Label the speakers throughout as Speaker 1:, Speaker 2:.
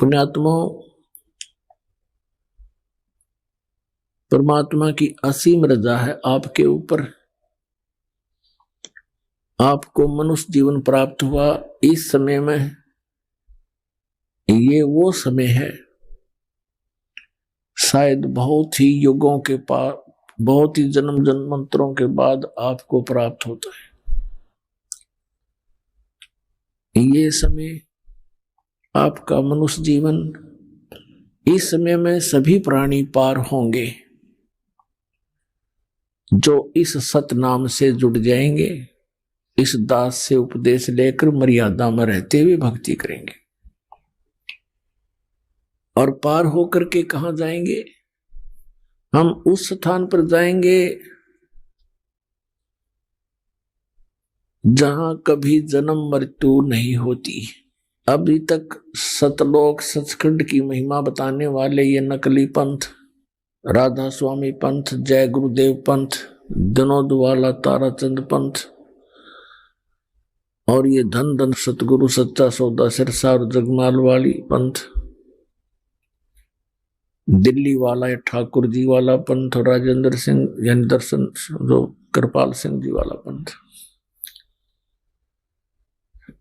Speaker 1: पुण्यात्मा, परमात्मा की असीम रजा है आपके ऊपर। आपको मनुष्य जीवन प्राप्त हुआ इस समय में, ये वो समय है शायद बहुत ही युगों के पास, बहुत ही जन्म जन्मांतरों के बाद आपको प्राप्त होता है। ये समय आपका मनुष्य जीवन, इस समय में सभी प्राणी पार होंगे जो इस सतनाम से जुड़ जाएंगे, इस दास से उपदेश लेकर मर्यादा में रहते हुए भक्ति करेंगे। और पार होकर के कहां जाएंगे? हम उस स्थान पर जाएंगे जहां कभी जन्म मृत्यु नहीं होती। अभी तक सतलोक सचखंड की महिमा बताने वाले ये नकली पंथ, राधा स्वामी पंथ, जय गुरुदेव पंथ, विनोद वाला ताराचंद पंथ, और ये धन धन सतगुरु सच्चा सौदा सिरसा और जगमाल वाली पंथ, दिल्ली वाला या ठाकुर जी वाला पंथ, और राजेंद्र सिंह यानी दर्शन जो कृपाल सिंह जी वाला पंथ,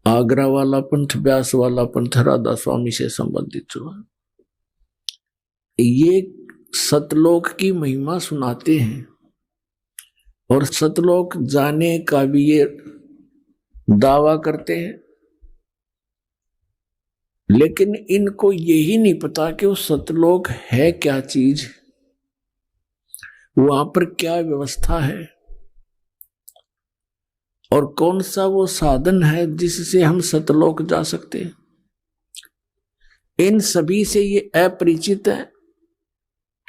Speaker 1: आगरा वाला पंथ, व्यास वाला पंथ, राधा स्वामी से संबंधित हुआ। ये सतलोक की महिमा सुनाते हैं और सतलोक जाने का भी ये दावा करते हैं, लेकिन इनको यही नहीं पता कि वो सतलोक है क्या चीज, वहां पर क्या व्यवस्था है और कौन सा वो साधन है जिससे हम सतलोक जा सकते हैं। इन सभी से ये अपरिचित है,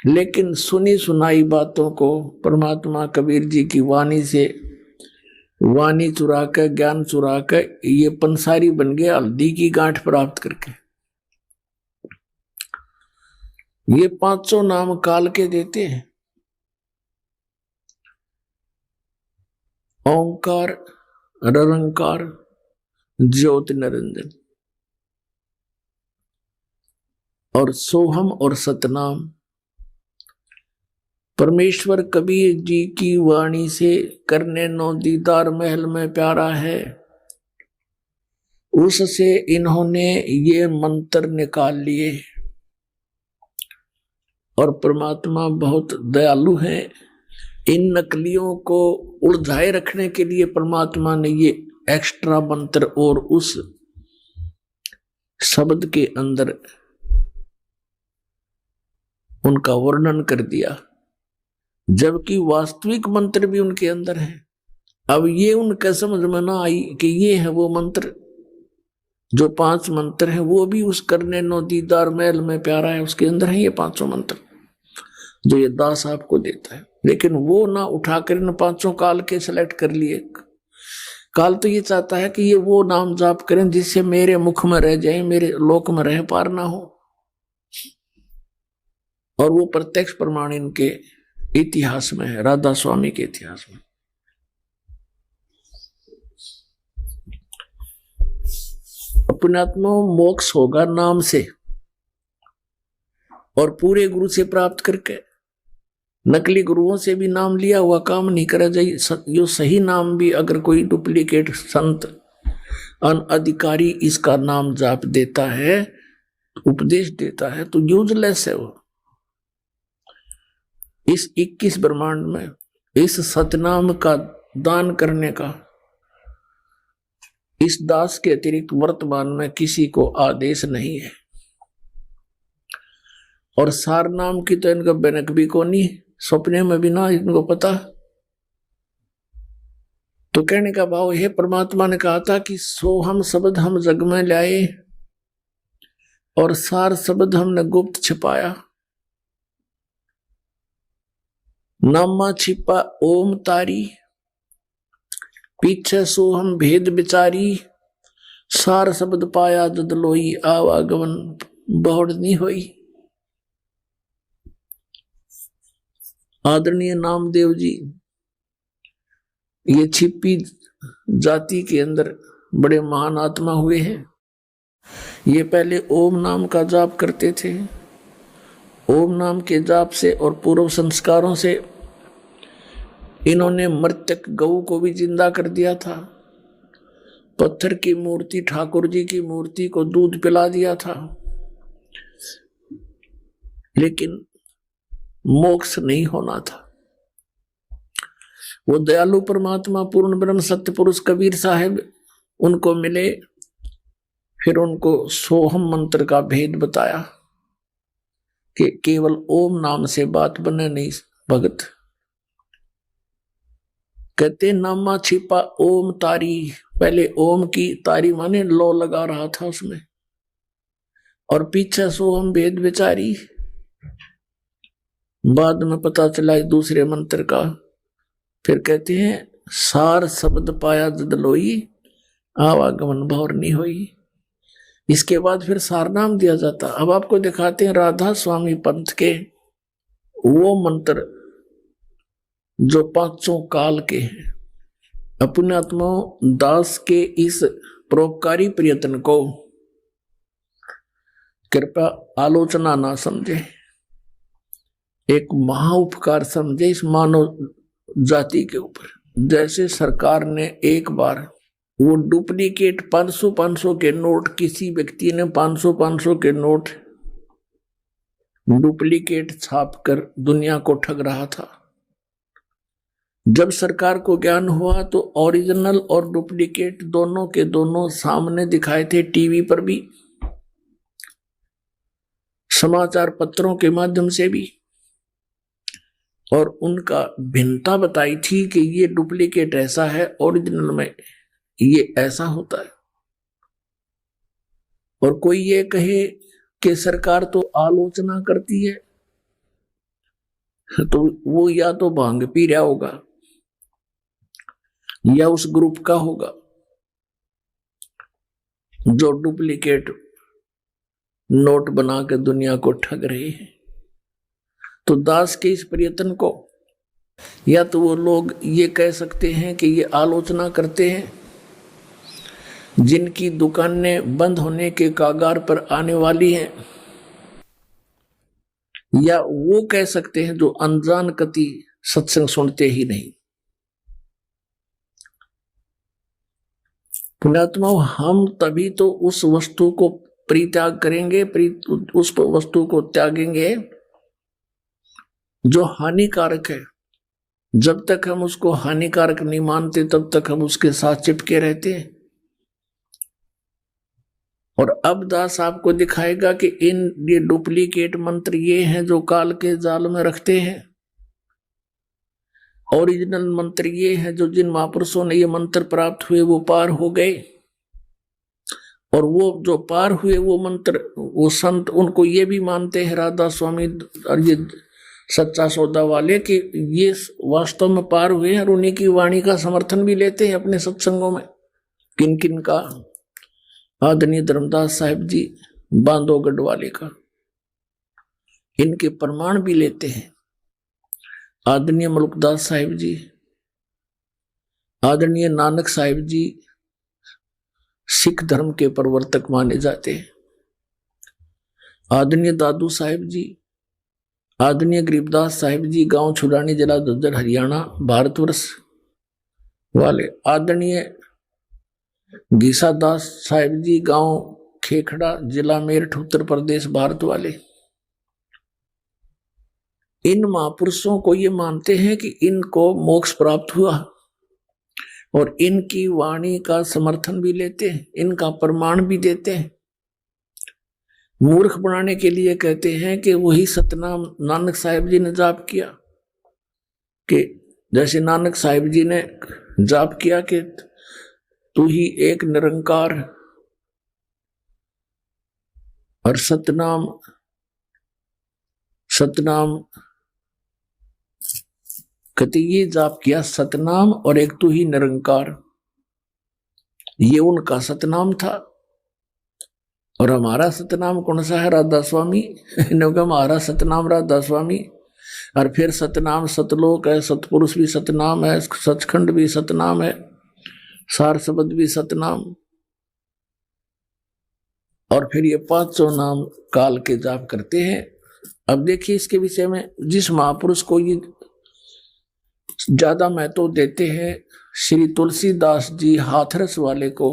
Speaker 1: लेकिन सुनी सुनाई बातों को परमात्मा कबीर जी की वाणी से, वाणी चुरा कर, ज्ञान चुरा कर ये पंसारी बन गए हल्दी की गांठ प्राप्त करके। ये 500 नाम काल के देते हैं, ओंकार, निरंकार, ज्योति निरंजन और सोहम और सतनाम। परमेश्वर कबीर जी की वाणी से करने नो दीदार महल में प्यारा है, उससे इन्होंने ये मंत्र निकाल लिए। और परमात्मा बहुत दयालु है, इन नकलियों को उलझाए रखने के लिए परमात्मा ने ये एक्स्ट्रा मंत्र और उस शब्द के अंदर उनका वर्णन कर दिया, जबकि वास्तविक मंत्र भी उनके अंदर है। अब ये उनके समझ में ना आई कि ये है वो मंत्र, जो 5 मंत्र है वो भी उस करने नो दीदार महल में प्यारा है उसके अंदर है ये 500 मंत्र जो ये दास आपको देता है। लेकिन वो ना उठाकर इन 500 काल के सेलेक्ट कर लिए। काल तो ये चाहता है कि ये वो नाम जाप करें जिससे मेरे मुख में रह जाए, मेरे लोक में रह पार ना हो। और वो प्रत्यक्ष प्रमाण इनके इतिहास में है, राधा स्वामी के इतिहास में। पुण्यात्मा, मोक्ष होगा नाम से और पूरे गुरु से प्राप्त करके। नकली गुरुओं से भी नाम लिया हुआ काम नहीं करा जाए। यो सही नाम भी अगर कोई डुप्लीकेट संत अनअधिकारी इसका नाम जाप देता है, उपदेश देता है, तो यूजलेस है वो। इस 21 ब्रह्मांड में इस सतनाम का दान करने का इस दास के अतिरिक्त वर्तमान में किसी को आदेश नहीं है। और सार नाम की तो इनका बनक भी को नहीं, सपने में भी ना इनको पता। तो कहने का भाव है, परमात्मा ने कहा था कि सोहम शब्द हम जग में लाए और सार शब्द हमने गुप्त छिपाया। नामा छिपा ओम तारी, पीछे सोहम भेद बिचारी, सार शब्द पाया जद लोई, आवागमन बहुड़ नहीं होई। आदरणीय नामदेव जी ये छिपी जाति के अंदर बड़े महान आत्मा हुए हैं। ये पहले ओम नाम का जाप करते थे। ओम नाम के जाप से और पूर्व संस्कारों से इन्होंने मृतक गऊ को भी जिंदा कर दिया था। पत्थर की मूर्ति, ठाकुर जी की मूर्ति को दूध पिला दिया था, लेकिन मोक्ष नहीं होना था। वो दयालु परमात्मा पूर्ण ब्रह्म सत्य पुरुष कबीर साहब उनको मिले, फिर उनको सोहम मंत्र का भेद बताया कि केवल ओम नाम से बात बने नहीं भगत। कहते नामा छिपा ओम तारी, पहले ओम की तारी माने लो लगा रहा था उसमें, और पीछे सोहम भेद विचारी। बाद में पता चला दूसरे मंत्र का। फिर कहते हैं सार शब्द पाया जद लोई, आवागमन भौर नहीं हुई। इसके बाद फिर सार नाम दिया जाता। अब आपको दिखाते हैं राधा स्वामी पंथ के वो मंत्र जो पांचों काल के हैं। अपने आत्माओं दास के इस परोपकारी प्रयत्न को कृपया आलोचना ना समझे, एक महाउपकार समझे इस मानव जाति के ऊपर। जैसे सरकार ने एक बार वो डुप्लीकेट 500 के नोट, किसी व्यक्ति ने 500 के नोट डुप्लीकेट छापकर दुनिया को ठग रहा था। जब सरकार को ज्ञान हुआ तो ओरिजिनल और डुप्लीकेट दोनों के दोनों सामने दिखाए थे, टीवी पर भी, समाचार पत्रों के माध्यम से भी, और उनका भिन्नता बताई थी कि ये डुप्लीकेट ऐसा है, ओरिजिनल में ये ऐसा होता है। और कोई ये कहे कि सरकार तो आलोचना करती है, तो वो या तो भांग पी रहा होगा या उस ग्रुप का होगा जो डुप्लीकेट नोट बना के दुनिया को ठग रहे हैं। तो दास के इस प्रयत्न को या तो वो लोग ये कह सकते हैं कि ये आलोचना करते हैं जिनकी दुकानें बंद होने के कागार पर आने वाली हैं, या वो कह सकते हैं जो अनजान कति सत्संग सुनते ही नहीं। पुण्यात्मा, हम तभी तो उस वस्तु को परित्याग करेंगे, उस वस्तु को त्यागेंगे जो हानिकारक है। जब तक हम उसको हानिकारक नहीं मानते तब तक हम उसके साथ चिपके रहते हैं। और अब दास आपको दिखाएगा कि ये डुप्लीकेट मंत्र ये हैं जो काल के जाल में रखते हैं, ओरिजिनल मंत्र ये हैं जो जिन महापुरुषों ने ये मंत्र प्राप्त हुए वो पार हो गए। और वो जो पार हुए वो मंत्र, वो संत उनको ये भी मानते हैं, राधा स्वामी और ये सच्चा सौदा वाले, कि ये वास्तव में पार हुए हैं, और उन्हीं की वाणी का समर्थन भी लेते हैं अपने सत्संगों में। किन किन का? आदरणीय धर्मदास साहिब जी बांधवगढ़ वाले का, इनके प्रमाण भी लेते हैं। आदरणीय मलुकदास साहिब जी, आदरणीय नानक साहिब जी सिख धर्म के प्रवर्तक माने जाते हैं। आदरणीय दादू साहिब जी, आदरणीय गरीबदास साहिब जी गांव छुड़ानी, जिला झज्जर, हरियाणा, भारतवर्ष वाले। आदरणीय गीसा दास साहिब जी गांव खेखड़ा, जिला मेरठ, उत्तर प्रदेश, भारत वाले। इन महापुरुषों को ये मानते हैं कि इनको मोक्ष प्राप्त हुआ, और इनकी वाणी का समर्थन भी लेते हैं, इनका प्रमाण भी देते हैं। मूर्ख बनाने के लिए कहते हैं कि वही सतनाम नानक साहिब जी ने जाप किया, कि जैसे नानक साहिब जी ने जाप किया कि तू ही एक निरंकार, और सतनाम कहते ये जाप किया, सतनाम और एक तू ही निरंकार, ये उनका सतनाम था। और हमारा सतनाम कौन सा है? राधा स्वामी। हमारा सतनाम राधा स्वामी। और फिर सतनाम सतलोक है, सतपुरुष भी सतनाम है, सचखंड भी सतनाम है, सार शब्द भी सतनाम। और फिर ये 500 नाम काल के जाप करते हैं। अब देखिए इसके विषय में जिस महापुरुष को ये ज्यादा महत्व देते हैं, श्री तुलसीदास जी हाथरस वाले को,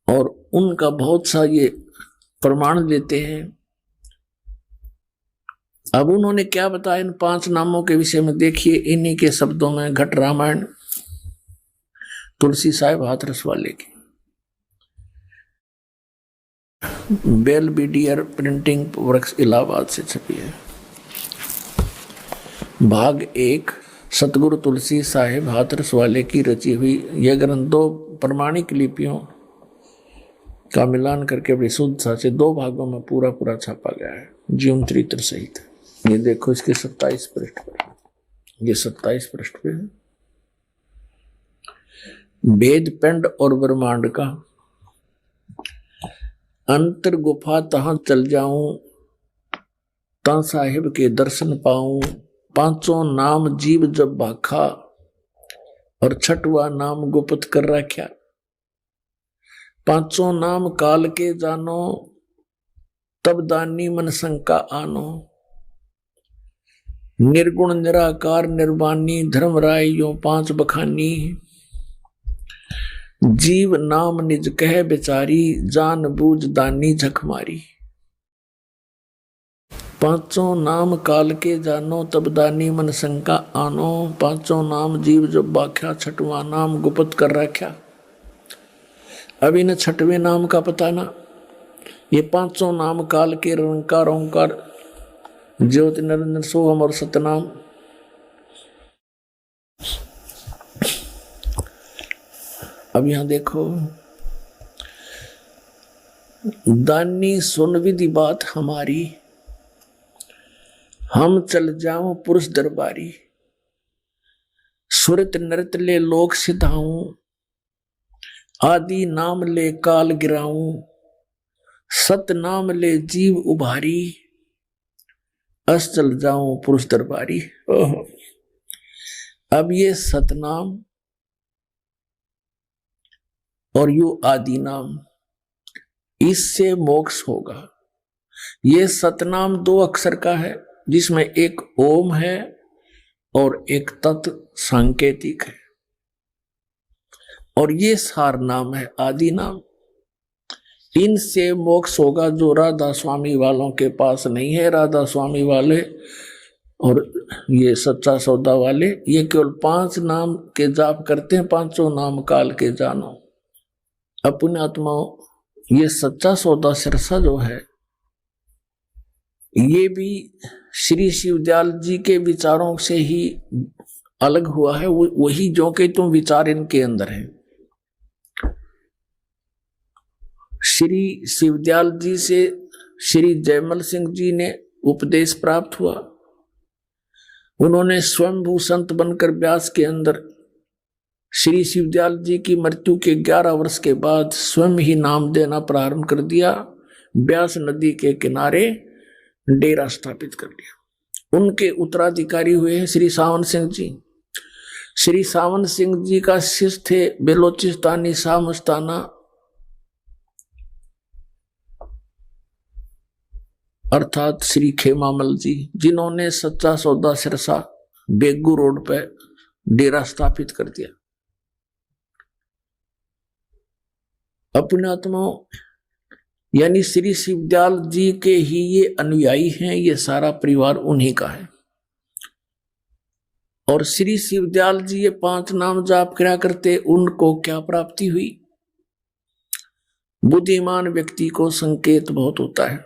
Speaker 1: और उनका बहुत सा ये प्रमाण देते हैं। अब उन्होंने क्या बताया इन 5 नामों के विषय में, देखिए इन्हीं के शब्दों में घट रामायण तुलसी साहिब हाथरस वाले की, बेलबीडियर प्रिंटिंग वर्क्स इलाहाबाद से छपी है। भाग 1 सतगुरु तुलसी साहिब हाथरस वाले की रची हुई यह ग्रंथ 2 प्रमाणिक लिपियों का मिलान करके बड़ी शुद्धता से 2 भागों में पूरा पूरा छापा गया है, जीवन चरित्र सहित। ये देखो इसके 27 पृष्ठ पर, ये 27 पृष्ठ पे है। वेद पिंड और ब्रह्मांड का अंतर गुफा तहां चल जाऊं, ता साहिब के दर्शन पाऊं। 5 नाम जीव जब भाखा, और 6वां नाम गुप्त कर रख्या। 5 नाम काल के जानो, तब दानी मन शंका आनो। निर्गुण निराकार निर्वाणी, धर्मराय यो 5 बखानी। जीव नाम निज कह बेचारी, जान बूझ दानी झक मारी। 5 नाम काल के जानो, तब दानी मन शंका आनो। 5 नाम जीव जब बाख्या, 6वां नाम गुप्त कर रख्या। अब इन 6वें नाम का पता ना, ये 5 नाम काल के रंकार ओंकार ज्योति निरंजन सोहम और सतनाम। अब यहां देखो, दानी सुन विधि बात हमारी, हम चल जाऊं पुरुष दरबारी। सुरत नृत ले लोक सिधाऊं, आदि नाम ले काल गिराऊं। सत नाम ले जीव उभारी, अस चल जाऊं पुरुष दरबारी। अब ये सतनाम और यू आदि नाम, इससे मोक्ष होगा। ये सतनाम 2 अक्षर का है, जिसमें एक ओम है और एक तत् सांकेतिक है, और ये सार नाम है आदि नाम। इनसे मोक्ष होगा, जो राधा स्वामी वालों के पास नहीं है। राधा स्वामी वाले और ये सच्चा सौदा वाले, ये केवल 5 नाम के जाप करते हैं। 5 नाम काल के जानो। अपने आत्माओं, ये सच्चा सौदा सिरसा जो है, ये भी श्री शिवदयाल जी के विचारों से ही अलग हुआ है। वही जो कि तुम विचार इनके अंदर है। श्री शिवदयाल जी से श्री जयमल सिंह जी ने उपदेश प्राप्त हुआ। उन्होंने स्वयंभू संत बनकर व्यास के अंदर श्री शिवदयाल जी की मृत्यु के 11 वर्ष के बाद स्वयं ही नाम देना प्रारंभ कर दिया। व्यास नदी के किनारे डेरा स्थापित कर दिया। उनके उत्तराधिकारी हुए हैं श्री सावन सिंह जी। श्री सावन सिंह जी का शिष्य थे बेलोचिस्तानी शाह मस्ताना, अर्थात श्री खेमामल जी, जिन्होंने सच्चा सौदा सिरसा बेगू रोड पे डेरा स्थापित कर दिया। अपने आत्माओं, यानी श्री शिवदयाल जी के ही ये अनुयायी हैं। ये सारा परिवार उन्हीं का है। और श्री शिवदयाल जी ये 5 नाम जाप किया करते। उनको क्या प्राप्ति हुई? बुद्धिमान व्यक्ति को संकेत बहुत होता है,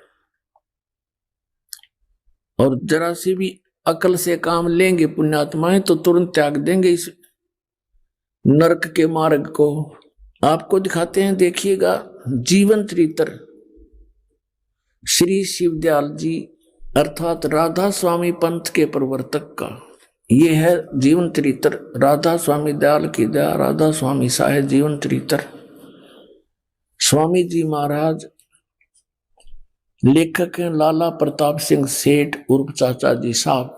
Speaker 1: और जरा सी भी अकल से काम लेंगे पुण्यात्माएं तो तुरंत त्याग देंगे इस नरक के मार्ग को। आपको दिखाते हैं, देखिएगा जीवन चरित्र श्री शिवदयाल जी अर्थात राधा स्वामी पंथ के प्रवर्तक का। ये है जीवन चरित्र राधा स्वामी दयाल की दया, राधा स्वामी साहेब जीवन चरित्र। स्वामी जी महाराज लेखक हैं लाला प्रताप सिंह सेठ उर्फ चाचा जी साहब।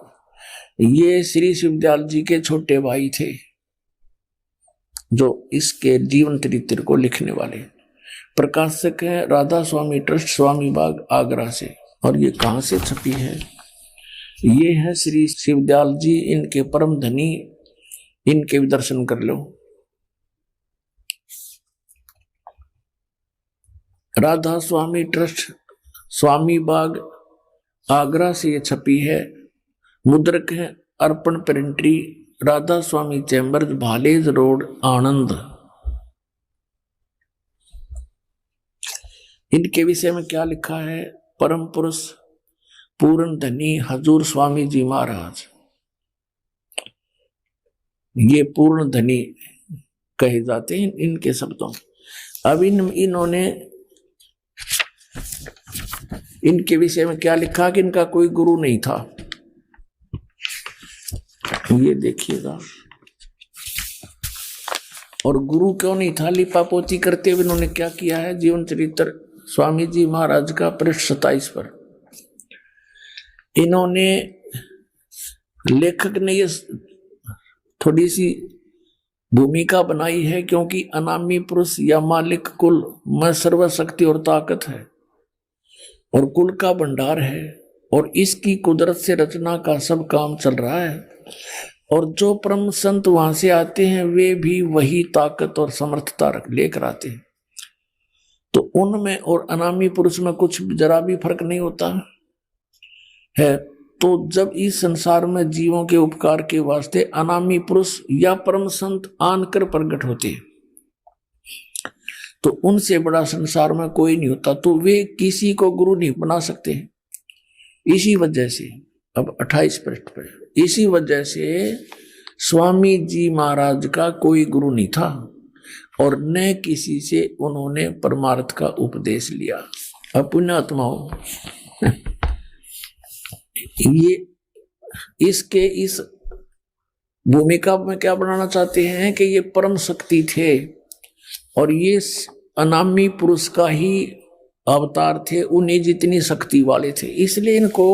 Speaker 1: ये श्री शिवदयाल जी के छोटे भाई थे। जो इसके जीवन चरित्र को लिखने वाले। प्रकाशक है राधा स्वामी ट्रस्ट, स्वामी बाग, आगरा से। और ये कहां से छपी है? ये है श्री शिवदयाल जी, इनके परम धनी, इनके भी दर्शन कर लो। राधा स्वामी ट्रस्ट, स्वामी बाग, आगरा से ये छपी है। मुद्रक है अर्पण प्रिंटरी, राधा स्वामी चैम्बर्स, भालेज रोड, आनंद। इनके विषय में क्या लिखा है? परम पुरुष पूर्ण धनी हजूर स्वामी जी महाराज, ये पूर्ण धनी कहे जाते हैं इनके शब्दों। अब इन्होंने इनके विषय में क्या लिखा कि इनका कोई गुरु नहीं था। ये देखिएगा। और गुरु क्यों नहीं था? लिपापोती करते हुए इन्होंने क्या किया है? जीवन चरित्र स्वामी जी महाराज का पृष्ठ 27 पर इन्होंने, लेखक ने ये थोड़ी सी भूमिका बनाई है, क्योंकि अनामी पुरुष या मालिक कुल में सर्वशक्ति और ताकत है और कुल का भंडार है और इसकी कुदरत से रचना का सब काम चल रहा है। और जो परम संत वहां से आते हैं वे भी वही ताकत और समर्थता लेकर आते हैं। तो उनमें और अनामी पुरुष में कुछ जरा भी फर्क नहीं होता है। तो जब इस संसार में जीवों के उपकार के वास्ते अनामी पुरुष या परम संत आनकर प्रकट होते हैं, तो उनसे बड़ा संसार में कोई नहीं होता, तो वे किसी को गुरु नहीं बना सकते। इसी वजह से अब 28 पृष्ठ पर, इसी वजह से स्वामी जी महाराज का कोई गुरु नहीं था और न किसी से उन्होंने परमार्थ का उपदेश लिया। अब पुण्यात्माओं, ये इसके इस भूमिका में क्या बनाना चाहते हैं कि ये परम शक्ति थे और ये अनामी पुरुष का ही अवतार थे, उन्हें जितनी शक्ति वाले थे, इसलिए इनको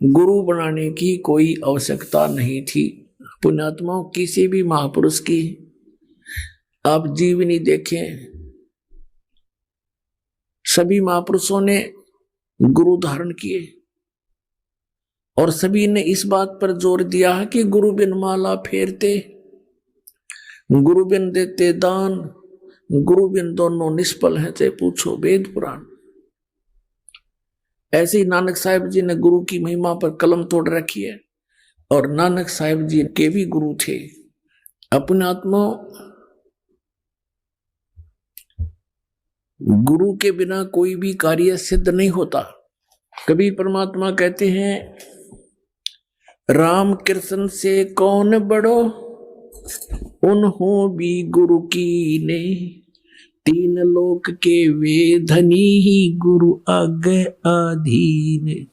Speaker 1: गुरु बनाने की कोई आवश्यकता नहीं थी। पुण्यात्माओं, किसी भी महापुरुष की आप जीवनी देखें, सभी महापुरुषों ने गुरु धारण किए और सभी ने इस बात पर जोर दिया है कि गुरु बिन माला फेरते, गुरु बिन देते दान, गुरु बिन दोनों निष्फल है, चाहे पूछो वेद पुराण। ऐसे ही नानक साहिब जी ने गुरु की महिमा पर कलम तोड़ रखी है और नानक साहिब जी के भी गुरु थे। अपने आत्मा, गुरु के बिना कोई भी कार्य सिद्ध नहीं होता। कबीर परमात्मा कहते हैं, राम कृष्ण से कौन बड़ो, उन्हों भी गुरु की ने, तीन लोक के वे धनी ही गुरु आगे आधीन।